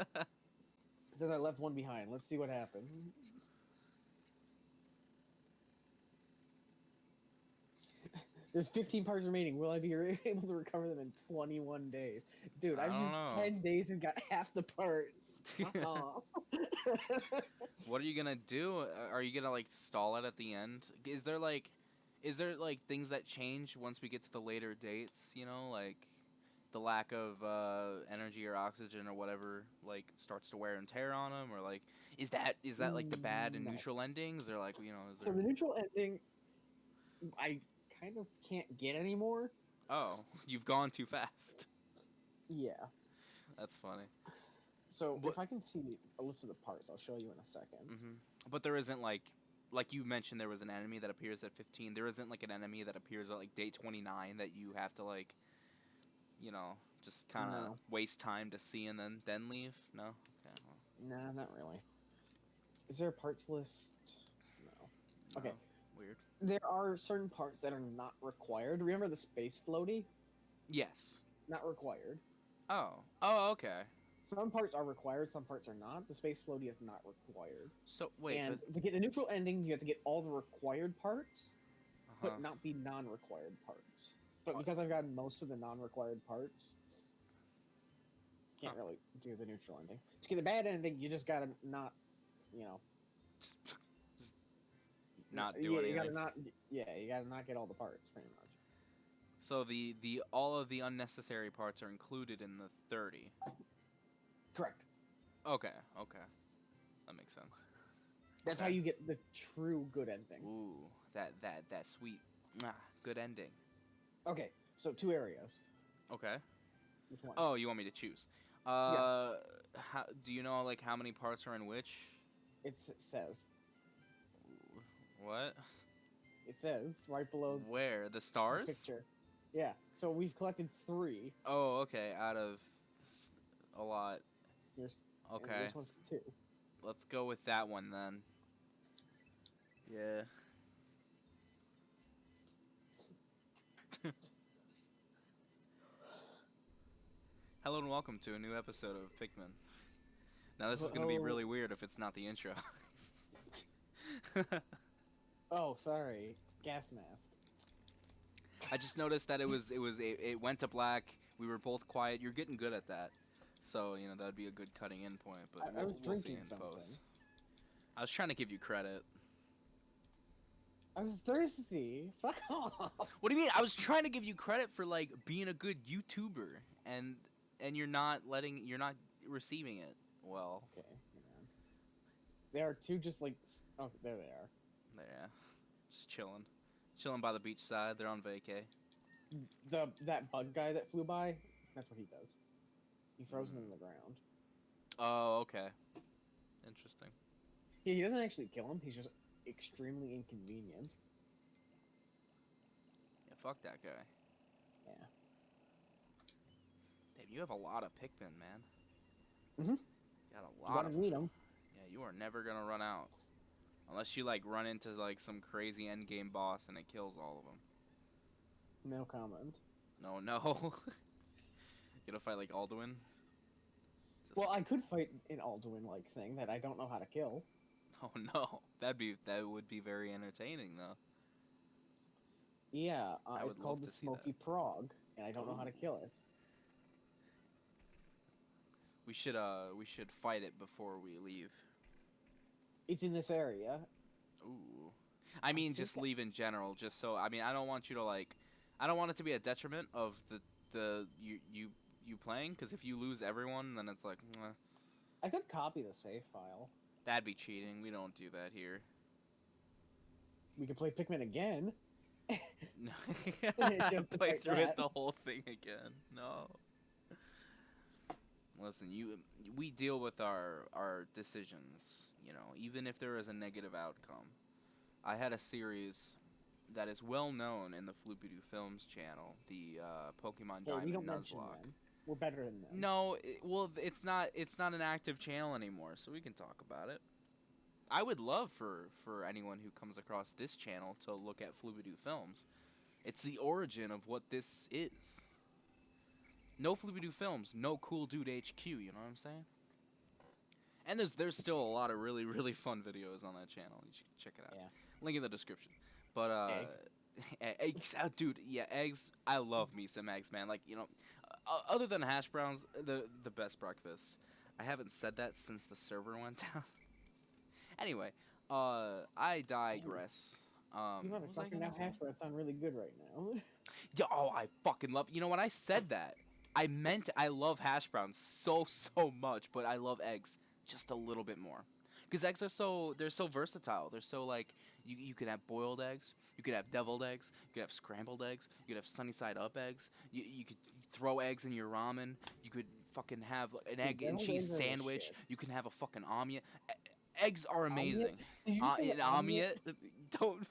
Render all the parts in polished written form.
It says I left one behind. Let's see what happens. There's 15 parts remaining. Will I be able to recover them in 21 days? Dude, I I've used don't 10 days and got half the parts. know. What are you gonna do? Are you gonna like stall it at the end? Is there like things that change once we get to the later dates? You know, like the lack of energy or oxygen or whatever, like starts to wear and tear on them, or like is that like the bad and No. neutral endings, or like you know, is So there? the neutral ending, I kind of can't get anymore. Oh, you've gone too fast. Yeah. That's funny. So But if I can see a list of the parts, I'll show you in a second. hmm but there isn't like you mentioned there was an enemy that appears at 15. There isn't like an enemy that appears at like day 29 that you have to like just kind No. of waste time to see and then leave. No. Okay. Well, Nah, not really. Is there a parts list? No. Okay. no. Weird. There are certain parts that are not required. Remember the space floaty? Yes. Not required. Oh. Oh. Okay. Some parts are required, some parts are not. The space floaty is not required. So wait, And but to get the neutral ending, you have to get all the required parts, uh but huh. not the non-required parts. But because I've gotten most of the non-required parts, Huh. can't really do the neutral ending. To get the bad ending, you just gotta not, you know, Just not do you gotta anything. not, yeah, you gotta not get all the parts, pretty much. So the all of the unnecessary parts are included in the 30. Correct. Okay. Okay. That makes sense. That's how Okay. you get the true good ending. Ooh, that sweet, good ending. Okay, so two areas. Okay. Which one? Oh, you want me to choose? Yeah, Do you know like how many parts are in which? it says. What? It says right below Where? The the stars? picture. Yeah, so we've collected three. Oh, okay. Out of a lot. Here's and Okay. this one's two. Let's go with that one then. Yeah. Hello and welcome to a new episode of Pikmin. Now this is gonna be Oh, really weird if it's not the intro. oh, sorry, gas mask. I just noticed that it went to black. We were both quiet. You're getting good at that, so you know that would be a good cutting in point. But I was we'll see drinking in something. post. I was trying to give you credit. I was thirsty. Fuck off. What do you mean? I was trying to give you credit for like being a good YouTuber, and you're not receiving it well. Okay, man. There are two just like oh, there they are. Yeah, just chilling by the beach side. They're on vacay. That bug guy that flew by. That's what he does. He throws them Mm. in the ground. Oh, okay. Interesting. Yeah, he doesn't actually kill him. He's just extremely inconvenient. Yeah, fuck that guy. Yeah. Damn, you have a lot of Pikmin, man. Mhm. You got a You lot gotta of meet them. him. Yeah, you are never gonna run out. Unless you like run into like some crazy end game boss and it kills all of them. No comment. No, no. You gonna fight like Alduin? Well, Just I could fight an Alduin like thing that I don't know how to kill. oh no. That would be very entertaining though. Yeah, I it's would love called the to see that. Smoky Prog, and I don't know how to Oh. kill it. We should fight it before we leave. It's in this area. Ooh. I I mean think just leave in general, just so I mean I don't want you to like I don't want it to be a detriment of you playing cuz if you lose everyone then it's like I could copy the save file. that'd be cheating. We don't do that here. We could play Pikmin again. Just to Play fight through it that. the whole thing again. No. Listen, we deal with our decisions, you know, even if there is a negative outcome. I had a series that is well known in the Floopy Films channel, the Pokemon Hey, we Diamond don't mention Nuzlocke. them. We're better than them. No, well, it's not an active channel anymore, so we can talk about it. I would love for anyone who comes across this channel to look at Floopy Films. It's the origin of what this is. No Floopy Films, no Cool Dude HQ. You know what I'm saying? And there's still a lot of really really fun videos on that channel. You should check it out. Yeah. Link in the description. But Egg. eggs, dude. Yeah, eggs. I love me some eggs, man. Like other than hash browns, the best breakfast. I haven't said that since the server went down. Anyway, I digress. You What was I motherfucker, gonna now say? hash browns sound really good right now. Yeah, oh, I fucking love. When I said that, I meant I love hash browns so much, but I love eggs just a little bit more. Because eggs are they're so versatile. They're so like you could have boiled eggs, you could have deviled eggs, you could have scrambled eggs, you could have sunny side up eggs. You could throw eggs in your ramen. You could fucking have an egg and deviled cheese eggs are the sandwich. shit. You can have a fucking omelet. Eggs are amazing. Omelet? Did you say An omelet? Don't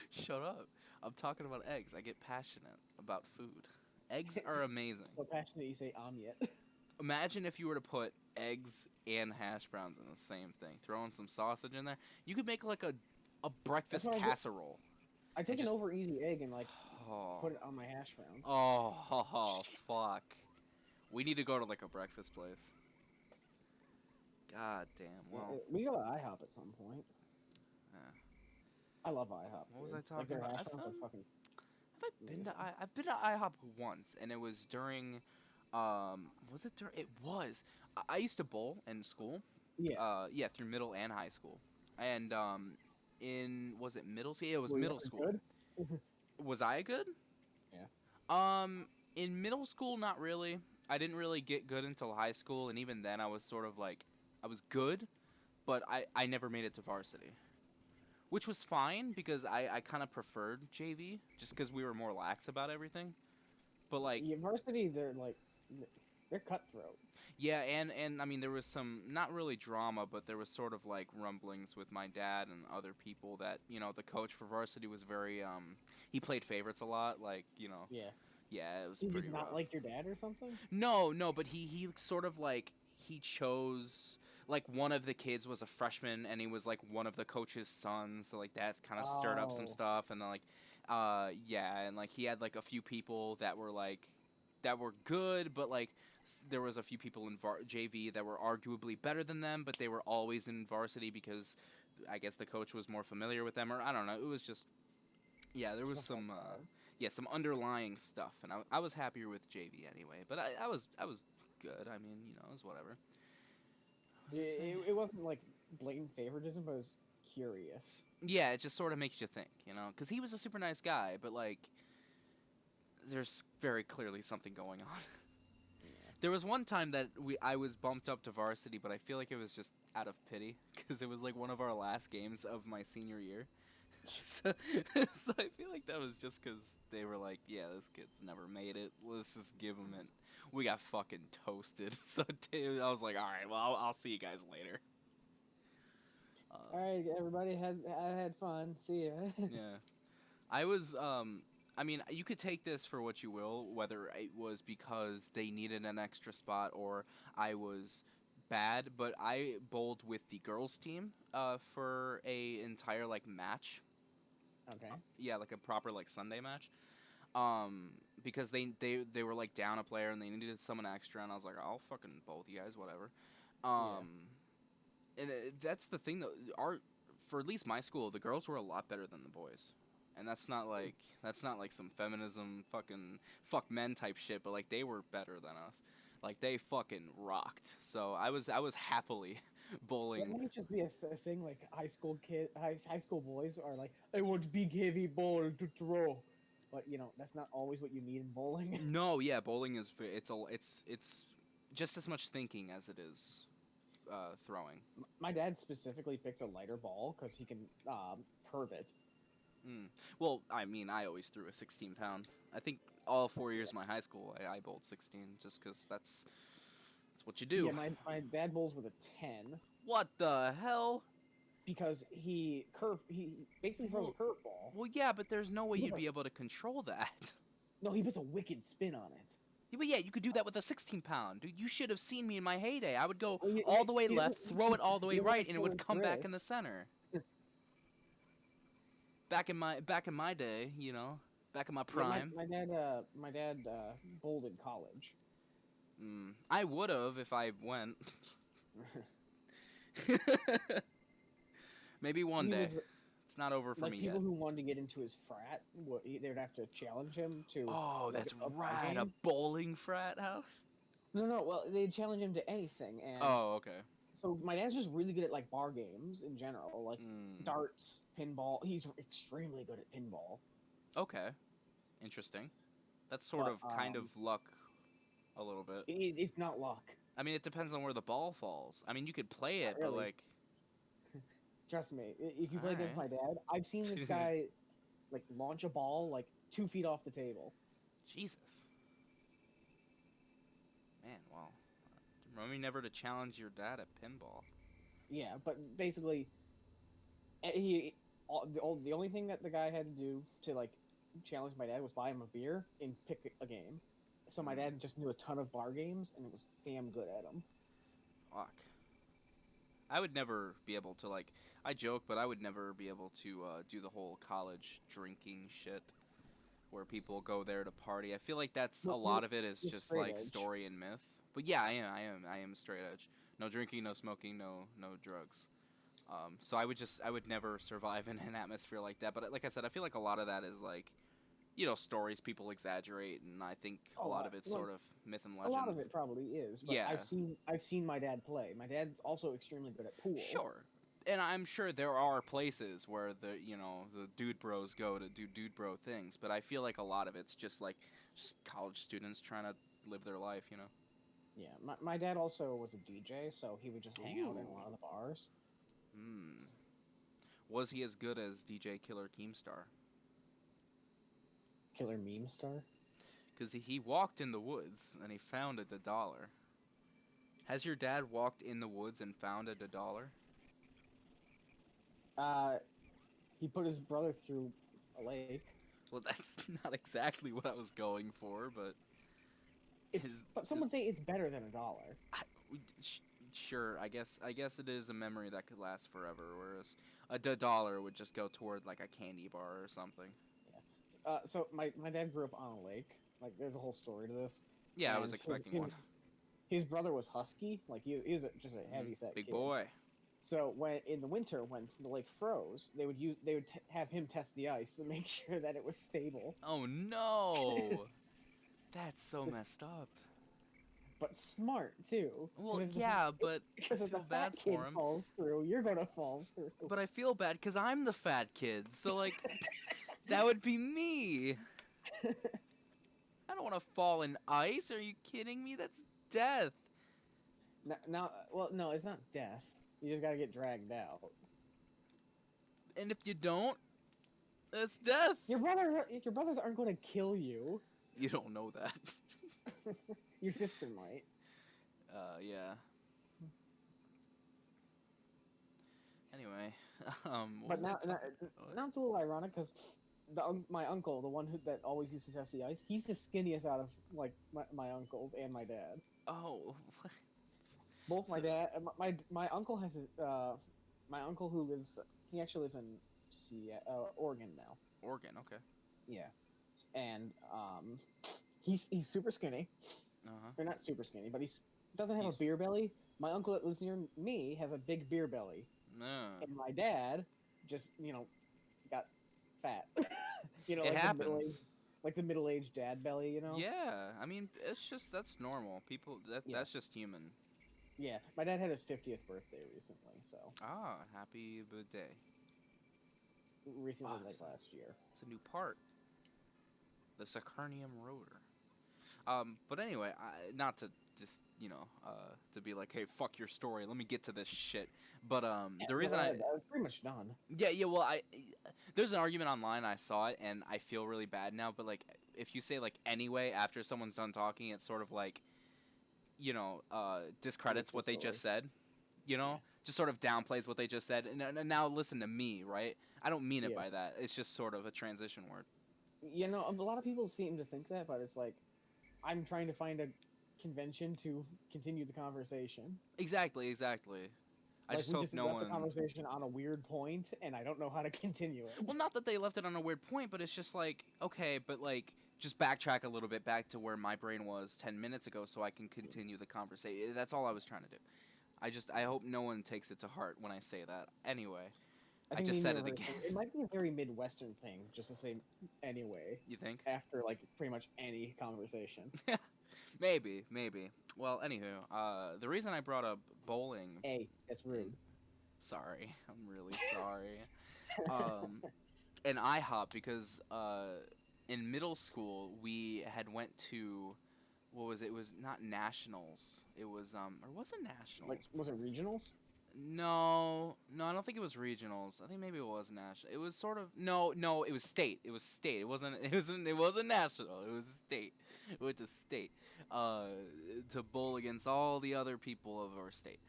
shut up. I'm talking about eggs. I get passionate about food. Eggs are amazing. So passionate you say omelet. Imagine if you were to put eggs and hash browns in the same thing. Throw in some sausage in there. You could make like a breakfast what I do. casserole. I take an just- over easy egg and like Oh, put it on my hash browns. oh, fuck. We need to go to like a breakfast place. God damn. Well, We go to IHOP at some point. yeah. I love IHOP. What was dude. I talking like their about? hash browns are fucking. Have I been to I've been to IHOP once, and it was during, was it during? It was. I used to bowl in school. Yeah. Yeah, through middle and high school, and was it middle school? Yeah, it was Were you middle ever school. good? Was I good? Yeah. In middle school, not really. I didn't really get good until high school, and even then, I was sort of like, I was good, but I never made it to varsity. Which was fine, because I kind of preferred JV, just because we were more lax about everything. But, like... Yeah, varsity, they're cutthroat. Yeah, and I mean, there was some, not really drama, but there was sort of, like, rumblings with my dad and other people that, the coach for varsity was very, he played favorites a lot, like, Yeah. Yeah, it was Did pretty you not rough. like your dad or something? No, but he sort of, like, he chose... Like, one of the kids was a freshman, and he was, like, one of the coach's sons, so, like, that kind of stirred up some Oh. stuff, and then, like, yeah, and, like, he had, like, a few people that were, like, that were good, but, like, there was a few people in JV that were arguably better than them, but they were always in varsity because I guess the coach was more familiar with them, or I don't know, it was just, yeah, there was Stuff like some, that. some underlying stuff, and I was happier with JV anyway, but I was good, I mean, it was whatever. It wasn't like blatant favoritism, but it was curious. Yeah, it just sort of makes you think, because he was a super nice guy, but, like, there's very clearly something going on. There was one time that I was bumped up to varsity, but I feel like it was just out of pity, because it was, like, one of our last games of my senior year. So I feel like that was just because they were like, yeah, this kid's never made it. Let's just give him it. We got fucking toasted. So I was like, all right, well, I'll see you guys later. All right, everybody, I had fun. See ya. Yeah. I was, I mean, you could take this for what you will, whether it was because they needed an extra spot or I was bad, but I bowled with the girls' team for a entire, like, match. Okay. Yeah, like a proper, like, Sunday match. Because they were, like, down a player and they needed someone extra, and I was like, I'll fucking bowl with you guys, whatever. And that's the thing, though. For at least my school, the girls were a lot better than the boys. And that's not like some feminism fucking fuck men type shit, but, like, they were better than us. Like, they fucking rocked. So I was happily bowling. That might just be a thing. Like high school boys are like, I want big heavy ball to throw, but that's not always what you need in bowling. No, yeah, bowling is it's just as much thinking as it is throwing. My dad specifically picks a lighter ball because he can curve it. Well, I mean, I always threw a 16-pound. I think all 4 years of my high school, I bowled 16, just because that's what you do. Yeah, my dad bowls with a 10. What the hell? Because he basically throws a curveball. Well, yeah, but there's no way you'd be able to control that. No, he puts a wicked spin on it. Yeah, but yeah, you could do that with a 16-pound. Dude, you should have seen me in my heyday. I would go Well, all the way you left, throw it all the way you right, don't and it would kill come his back in the wrist. center. Back in my day, back in my prime. Yeah, my dad bowled in college. I would have if I went. Maybe one He day. was It's not over for like me people yet. who wanted to get into his frat. They would have to challenge him to Oh, like that's a bar right. A game. bowling frat house? No, no. Well, they'd challenge him to anything, and Oh, okay. so my dad's just really good at like bar games in general, like Mm, darts, pinball. He's extremely good at pinball. okay. Interesting. That's sort But of kind of luck a little bit. it's not luck. I mean, it depends on where the ball falls. I mean, you could play Not it, but really. like, Trust me. If you play against all my dad, I've seen this right. guy like launch a ball like 2 feet off the table. Jesus. Man, well, remind me never to challenge your dad at pinball. Yeah, but basically, he the only thing that the guy had to do to like challenge my dad was buy him a beer and pick a game. So my Mm, dad just knew a ton of bar games and was damn good at them. fuck. I would never be able to like. I joke, but I would never be able to do the whole college drinking shit, where people go there to party. I feel like that's a Well, lot of it is you're just straight like edge. story and myth. But yeah, I am straight edge. No drinking, no smoking, no drugs. So I would never survive in an atmosphere like that. But like I said, I feel like a lot of that is like, stories people exaggerate, and I think a Oh, lot of it's well, sort of myth and a lot legend. of it probably is, but Yeah, I've seen my dad play. My dad's also extremely good at pool. sure. And I'm sure there are places where the dude bros go to do dude bro things, but I feel like a lot of it's just college students trying to live their life. Yeah, my dad also was a DJ, so he would just hang out in a Ooh. lot of the bars. Hmm. Was he as good as DJ Killer Keemstar? Killer meme star. Because he walked in the woods and he found a dollar. Has your dad walked in the woods and found a dollar? Uh, he put his brother through a lake. Well, that's not exactly what I was going for, but It's his, but some his would say it's better than $1. I, sure. I guess it is a memory that could last forever, whereas a dollar would just go toward like a candy bar or something. Yeah. So my dad grew up on a lake. Like, there's a whole story to this. Yeah, I was And expecting one. his brother was husky. Like he was just a heavy set Big kid. boy. So when in the winter when the lake froze, they would have him test the ice to make sure that it was stable. Oh no, that's so messed up. But smart too. Well, yeah, but I Because if the feel fat bad kid for him. falls through, you're gonna fall through. But I feel bad because I'm the fat kid, so like that would be me. I don't want to fall in ice. Are you kidding me? That's death. Well, no, it's not death. You just gotta get dragged out. And if you don't, that's death. Your brothers aren't going to kill you. You don't know that. Your sister might. Yeah. Anyway, what But was I now, talking about? now it's a little ironic because my uncle, the one that always used to test the ice, he's the skinniest out of like my uncles and my dad. Oh, what? Both my So- dad, my uncle has my uncle who lives. He actually lives in Oregon now. Oregon, okay. Yeah, and he's super skinny. Uh-huh. Or not super skinny, but doesn't have He's- a beer belly. My uncle that lives near me has a big beer belly, No. and my dad just got fat. It like happens. the middle-aged dad belly. Yeah, I mean, that's normal. People, Yeah. that's just human. Yeah, my dad had his 50th birthday recently, so Ah, happy birthday. recently Ah, like so- last year. It's a new part. The Saturnium rotor. But anyway, not to just to be like, hey, fuck your story. Let me get to this shit. But the reason I was pretty much done. yeah, well, there's an argument online. I saw it, and I feel really bad now. But like, if you say like anyway after someone's done talking, it's sort of like, discredits Makes the what they just story. said. Just sort of downplays what they just said. And now listen to me, right? I don't mean it Yeah. by that. It's just sort of a transition word. A lot of people seem to think that, but it's like I'm trying to find a convention to continue the conversation. Exactly. I just we hope just no left one. the conversation on a weird point, and I don't know how to continue it. Well, not that they left it on a weird point, but it's just like, okay, but like, just backtrack a little bit back to where my brain was 10 minutes ago so I can continue the conversation. That's all I was trying to do. I hope no one takes it to heart when I say that. Anyway, I I think me just and you said have it heard again. it might be a very Midwestern thing, just to say anyway. You think? After like pretty much any conversation. Maybe, maybe. Well, anywho, the reason I brought up bowling. A, that's rude. Sorry, I'm really sorry. Um, and IHOP because in middle school we had went to what was it? It was not nationals. It was or was it Like, nationals? was it regionals? No, no, I don't think it was regionals. I think maybe it was national. It was sort of no, no. It was state. It was state. It wasn't. It wasn't. It wasn't national. It was state. It went to state, uh, to bowl against all the other people of our state.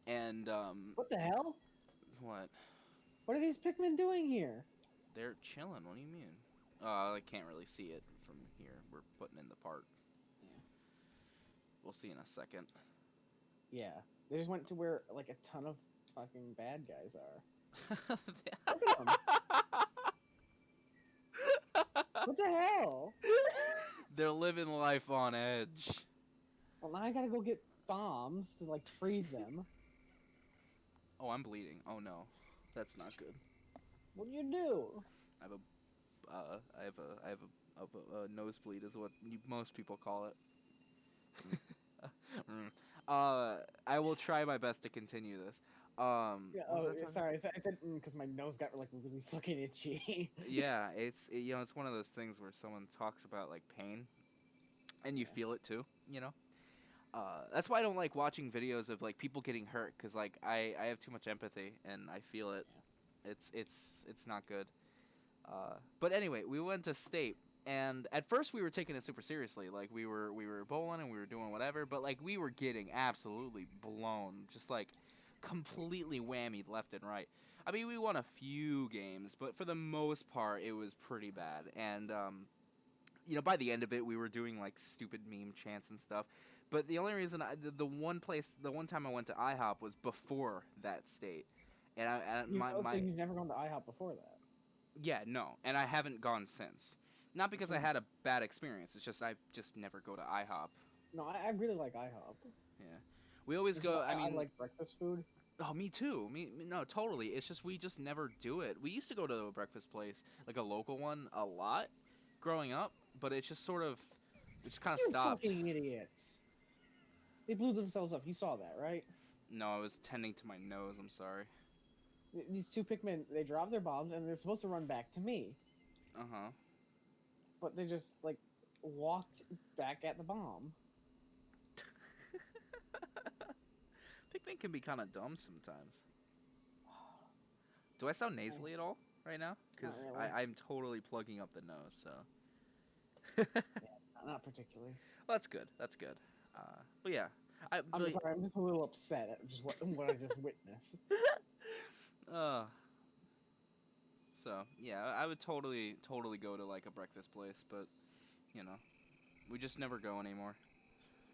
And What the hell? what? What are these Pikmin doing here? They're chilling. What do you mean? I can't really see it from here. We're putting in the part. Yeah. We'll see in a second. Yeah, they just went to where like a ton of fucking bad guys are. Look at them. What the hell? They're living life on edge. Well, now I gotta go get bombs to like freeze them. Oh, I'm bleeding. Oh no, that's not good. What do you do? I have a nosebleed is what most people call it. I will try my best to continue this. Yeah, what was oh, I talking sorry. I said because my nose got like really fucking itchy. Yeah, it's one of those things where someone talks about like pain, and you feel it too. That's why I don't like watching videos of like people getting hurt because like I have too much empathy and I feel it. It's not good. But anyway, we went to state, and at first we were taking it super seriously. Like we were bowling and we were doing whatever, but like we were getting absolutely blown, just like completely whammied left and right. I mean, we won a few games, but for the most part, it was pretty bad. And by the end of it, we were doing like stupid meme chants and stuff. But the only reason the one time I went to IHOP was before that state, and So you've never gone to IHOP before that? yeah, no, and I haven't gone since. Not because I had a bad experience. It's just I've just never go to IHOP. No, I really like IHOP. Yeah, we always go. I mean, I like breakfast food. oh, me too. No, totally. It's just we just never do it. We used to go to a breakfast place, like a local one, a lot, growing up. But it's just sort of, it just kind of You stopped. fucking idiots! They blew themselves up. You saw that, right? No, I was tending to my nose. I'm sorry. These two Pikmin, they dropped their bombs and they're supposed to run back to me. Uh huh. But they just like walked back at the bomb. Pikmin can be kind of dumb sometimes. Do I sound nasally at all right now? Because Not really. I'm totally plugging up the nose, so. Yeah, not particularly. Well, that's good. That's good. But yeah. I'm sorry, I'm just a little upset at just what I just witnessed. So yeah, I would totally go to like a breakfast place, but we just never go anymore.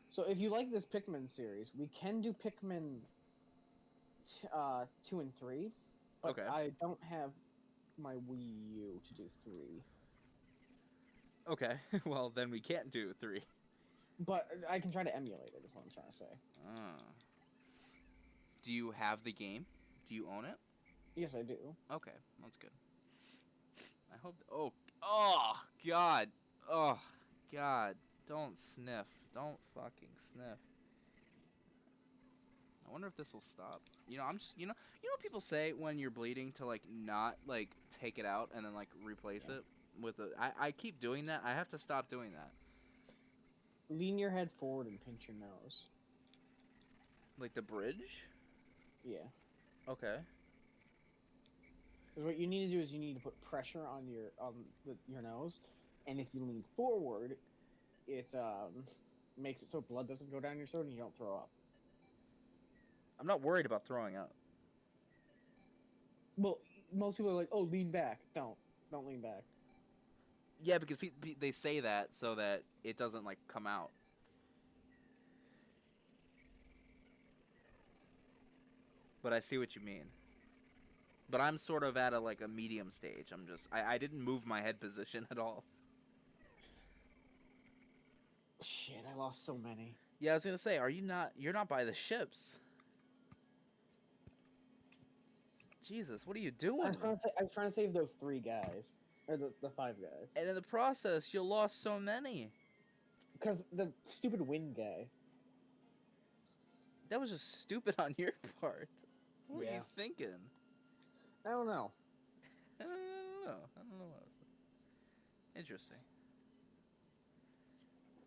So if you like this Pikmin series, we can do Pikmin 2 and 3, but Okay. I don't have my Wii U to do 3. Okay. Well, then we can't do 3. But I can try to emulate it, is what I'm trying to say. Do you have the game? Do you own it? Yes, I do. Okay, that's good. I hope. Oh, God. Oh, God. Don't sniff. Don't fucking sniff. I wonder if this will stop. I'm just, what people say when you're bleeding to, like, not, like, take it out and then, like, replace it with a... I keep doing that. I have to stop doing that. Lean your head forward and pinch your nose. Like the bridge? Yeah. Okay. Because what you need to do is you need to put pressure on your nose, and if you lean forward, it makes it so blood doesn't go down your throat and you don't throw up. I'm not worried about throwing up. Well, most people are like, "Oh, lean back." Don't lean back. Yeah, because they say that so that it doesn't like come out. But I see what you mean. But I'm sort of at a medium stage. I didn't move my head position at all. Shit, I lost so many. Yeah, I was gonna say, you're not by the ships? Jesus, what are you I doing? I was trying to save those 3 guys. Or the 5 guys. And in the process, you lost so many. Because the stupid wind guy. That was just stupid on your part. What were Yeah. you thinking? I don't know. I don't know. I don't know what I was thinking. Interesting.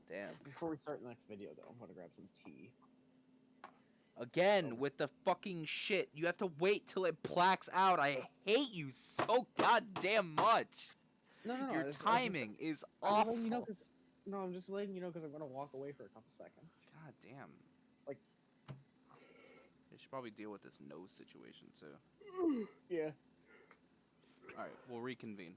Damn. Before we start the next video, though, I'm gonna grab some tea. Again, with the fucking shit. You have to wait till it blacks out. I hate you so goddamn much. No, no, no. Your timing is I'm awful. letting you know because no, I'm just letting you know because I'm gonna walk away for a couple seconds. God damn. Like, you should probably deal with this nose situation too. Yeah. Alright, we'll reconvene.